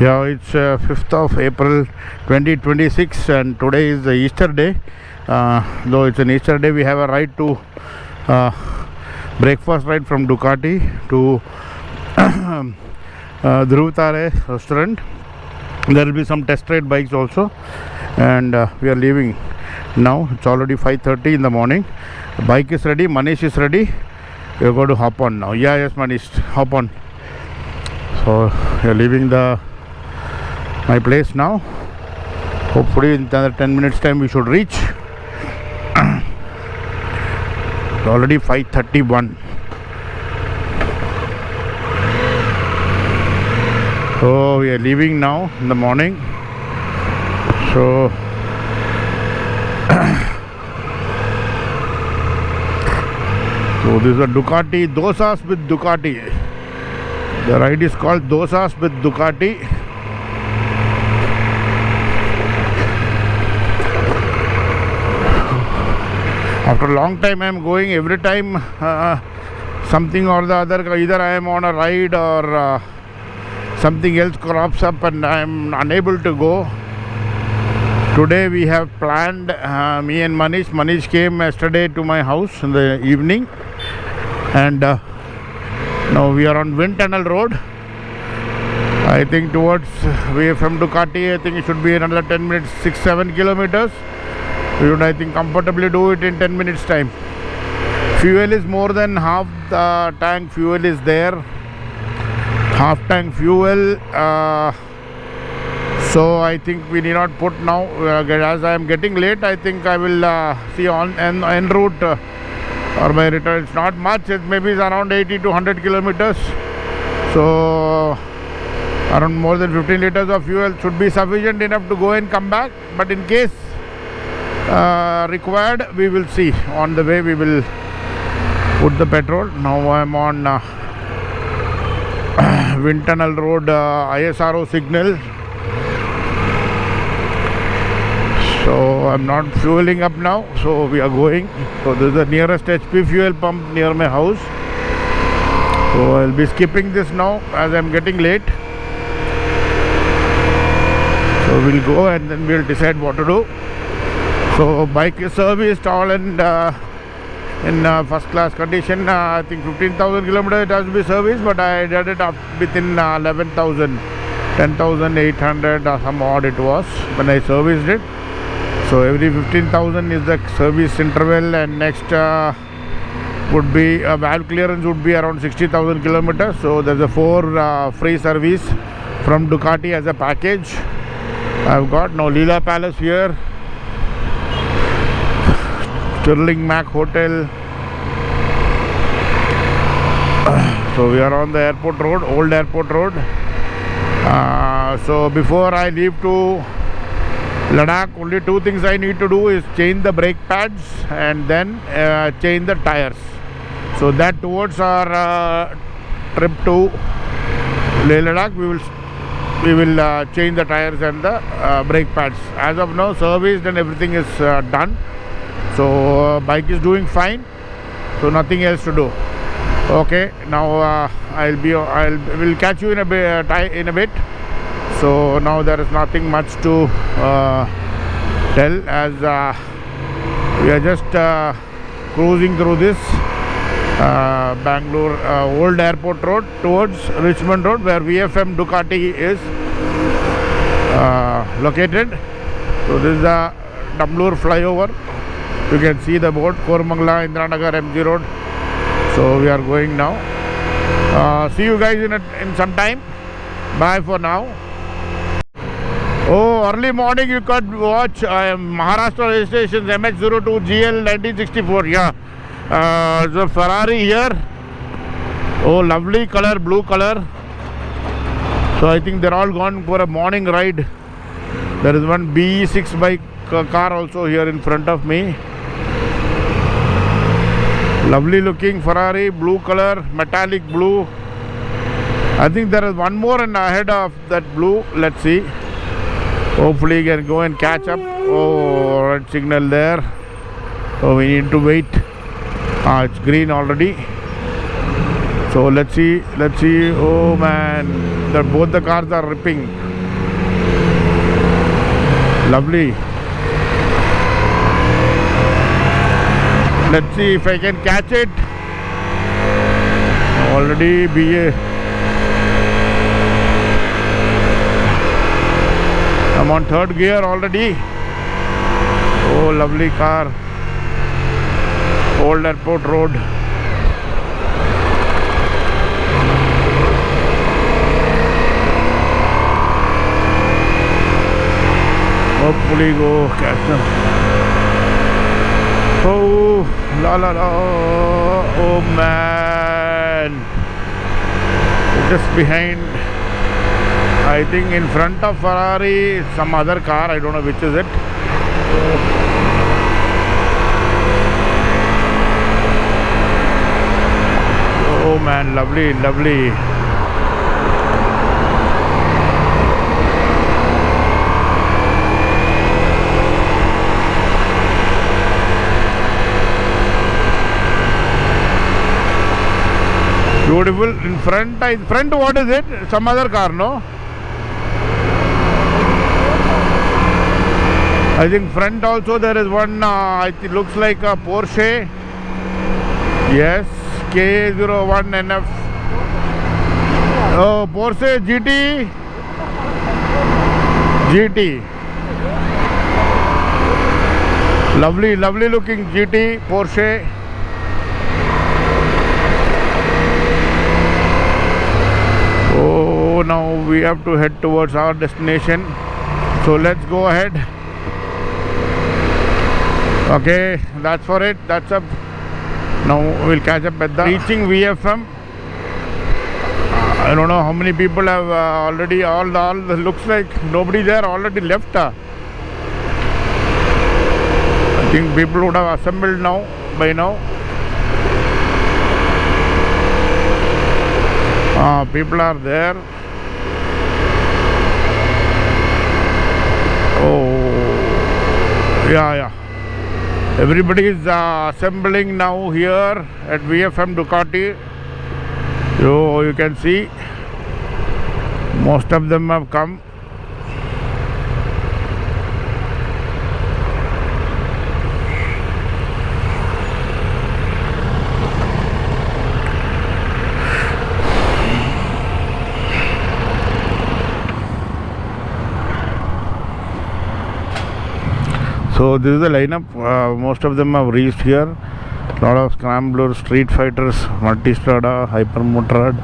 Yeah, it's 5th of April 2026 and today is the Easter day. Though it's an Easter day, we have a ride to breakfast ride from Ducati to Dhruv Tare restaurant. There will be some test ride bikes also, and we are leaving now. It's already 5:30 in the morning. The bike is ready, Manish is ready. We are going to hop on now. Yes, Manish, hop on. So we are leaving my place now. Hopefully in another 10 minutes time we should reach. It's already 5:31. So we are leaving now in the morning. So so this is a Ducati, Dosas with Ducati. The ride is called Dosas with Ducati. After a long time I am going. Every time something or the other, either I am on a ride or something else crops up and I am unable to go. Today we have planned, me and Manish came yesterday to my house in the evening, and now we are on Wind Tunnel Road. I think towards way from Ducati, I think it should be another 10 minutes, 6-7 kilometers. We would, I think, comfortably do it in 10 minutes time. Fuel is more than half the tank. Fuel is there, half tank fuel. So I think we need not put now. As I am getting late, I think I will see on en route or my return. It's not much. It maybe is around 80 to 100 kilometers. So around more than 15 liters of fuel should be sufficient enough to go and come back. But in case required, we will see. On the way we will put the petrol. Now I am on Wind Tunnel Road, ISRO signal. So I'm not fueling up now, so we are going. So this is the nearest HP fuel pump near my house. So I'll be skipping this now as I'm getting late. So we'll go and then we'll decide what to do. So bike is serviced all and in first class condition. I think 15,000 kilometers it has to be serviced, but I did it up within 11,000, 10,800 or some odd it was when I serviced it. So every 15,000 is the service interval, and next would be valve clearance would be around 60,000 kilometers. So there's a 4 free service from Ducati as a package. I've got now Leela Palace here, Stirling Mac Hotel. So we are on the airport road, old airport road. So before I leave to Ladakh, only 2 things I need to do is change the brake pads and then change the tires. So that towards our trip to Leh Ladakh, we will change the tires and the brake pads. As of now, serviced and everything is done. So bike is doing fine. So nothing else to do. Okay, now we'll catch you in a bit. So now there is nothing much to tell, as we are just cruising through this Bangalore old airport road towards Richmond Road, where VFM Ducati is located. So this is the Damlur flyover. You can see the board Koramangala, Indiranagar, MG Road. So we are going now. See you guys in some time. Bye for now. Oh, early morning you could watch Maharashtra registrations MH02GL 1964. Yeah, the Ferrari here. Oh, lovely color, blue color. So I think they're all gone for a morning ride. There is one BE6 bike car also here in front of me. Lovely looking Ferrari, blue color, metallic blue. I think there is one more and ahead of that blue. Let's see. Hopefully you can go and catch up. Oh, red signal there. So we need to wait. It's green already. So let's see. Oh man. both the cars are ripping. Lovely. Let's see if I can catch it. Already I'm on third gear already. Oh, lovely car. Old Airport Road. Hopefully go catch them. Oh, la la la. Oh man. Just behind. I think in front of Ferrari, some other car. I don't know which is it. Oh man, lovely, lovely. Beautiful. In front, what is it? Some other car, no? I think front also there is one, it looks like a Porsche. Yes, K01NF. Oh, Porsche GT. Lovely, lovely looking GT Porsche. Oh, now we have to head towards our destination. So let's go ahead. Okay, that's for it. That's up. Now we'll catch up at the reaching VFM. I don't know how many people have already. All looks like nobody there already left. I think people would have assembled now by now. People are there. Oh, yeah. Everybody is assembling now here at VFM Ducati. So you can see most of them have come. So this is the lineup. Most of them have reached here. Lot of scramblers, street fighters, multistrada, hypermotard.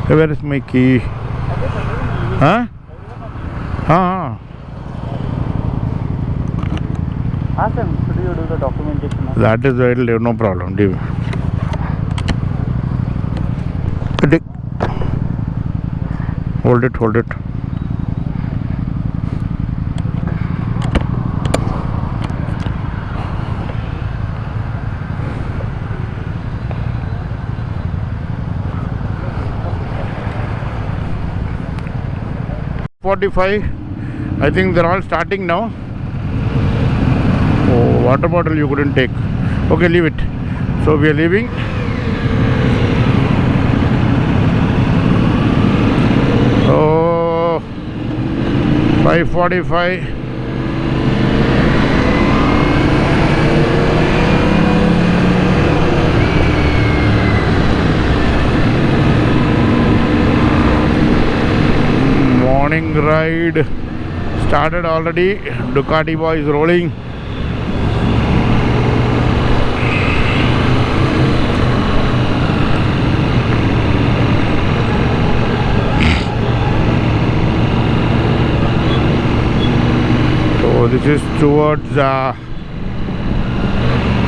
Hey, where is my key? Huh? Ask them, should you do the documentation? That is no problem. Hold it. .45. I think they're all starting now. Oh, water bottle you couldn't take. Okay, leave it. So we are leaving. Oh, 5:45. Morning ride started already. Ducati boys rolling. So this is towards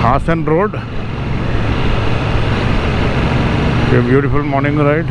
Hassan Road. A beautiful morning ride.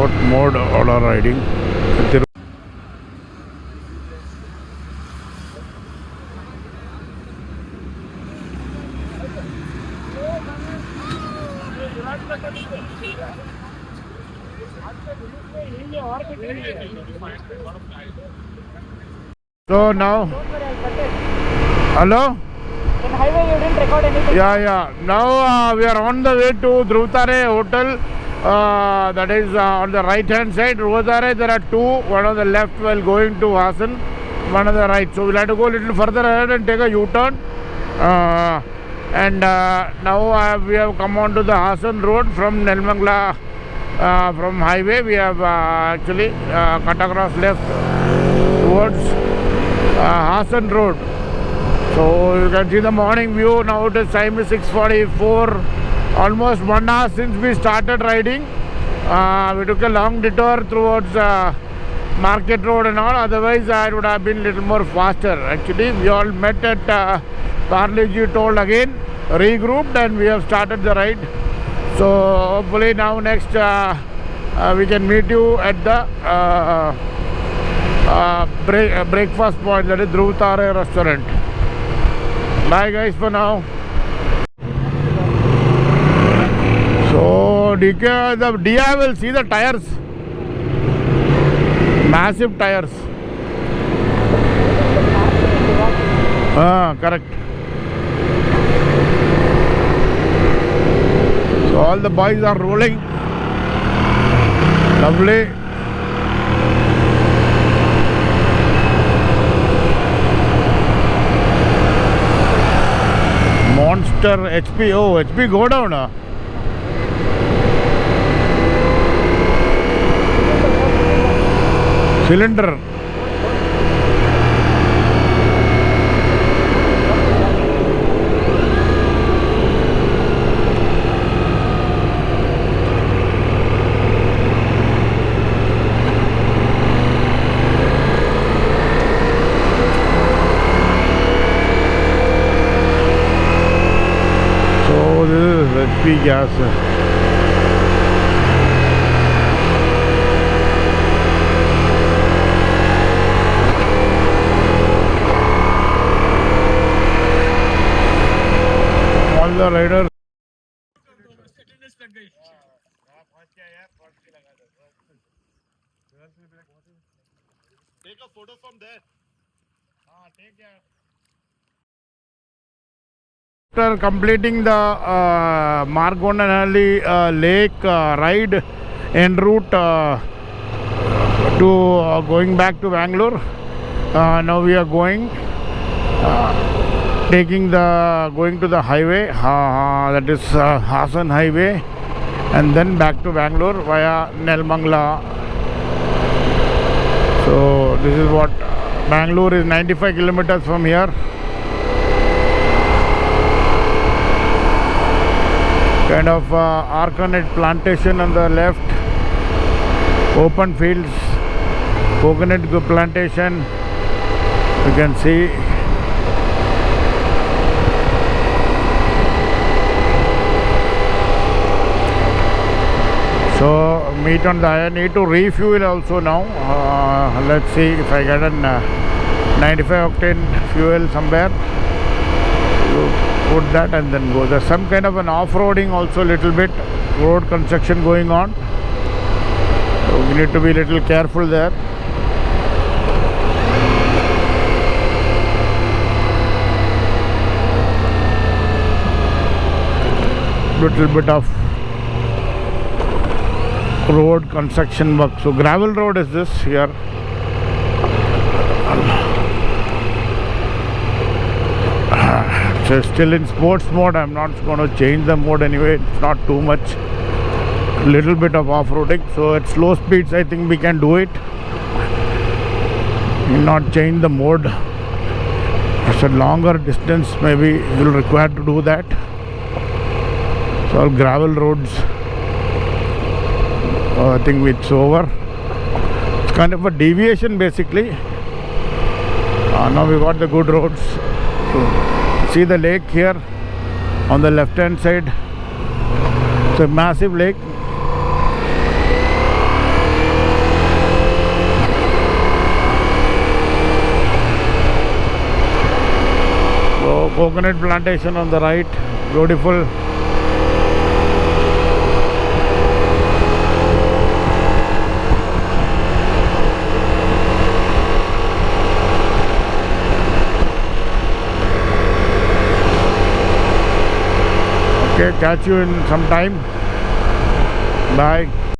what mode all are riding. So now, hello? In highway you didn't record anything? Yeah. Now we are on the way to Dhruvtare Hotel. That is on the right hand side. Dhruvtare, there are two. One on the left while going to Hassan, one on the right. So we'll have to go a little further ahead and take a U-turn. Now we have come on to the Hassan road from Nelmangla. From highway we have actually cut across left towards Hassan road. So you can see the morning view. Now it is time is 6:44. Almost 1 hour since we started riding. We took a long detour towards Market Road and all. Otherwise I would have been a little more faster. Actually we all met at Parleji Toll again, regrouped, and we have started the ride. So hopefully now next we can meet you at the breakfast point, that is Dhruvtare restaurant. Bye guys for now. So DK, the DI will see the tires, massive tires. Correct. So all the boys are rolling. Lovely. Monster HP. Oh, HP go down. Cylinder. So this is HP gas. The rider. Take a photo from there. After completing the Margondanhalli lake ride en route to going back to Bangalore, now we are going going to the highway, that is Hassan highway, and then back to Bangalore via Nelmangla. So this is what Bangalore is, 95 kilometers from here. Kind of Arcanet plantation on the left, open fields, coconut plantation, you can see. So meet on the, I need to refuel also now. Let's see if I get a 95 octane fuel somewhere. Put that and then go. There's some kind of an off-roading also, little bit road construction going on, so we need to be a little careful there. Little bit of road construction work. So gravel road is this here. So still in sports mode. I'm not going to change the mode anyway. It's not too much. Little bit of off-roading. So at slow speeds I think we can do it. Not change the mode. It's a longer distance, maybe you'll require to do that. So all gravel roads. I think it's over. It's kind of a deviation basically. Now we got the good roads. So, see the lake here on the left hand side. It's a massive lake. So coconut plantation on the right, beautiful. Okay, catch you in some time. Bye.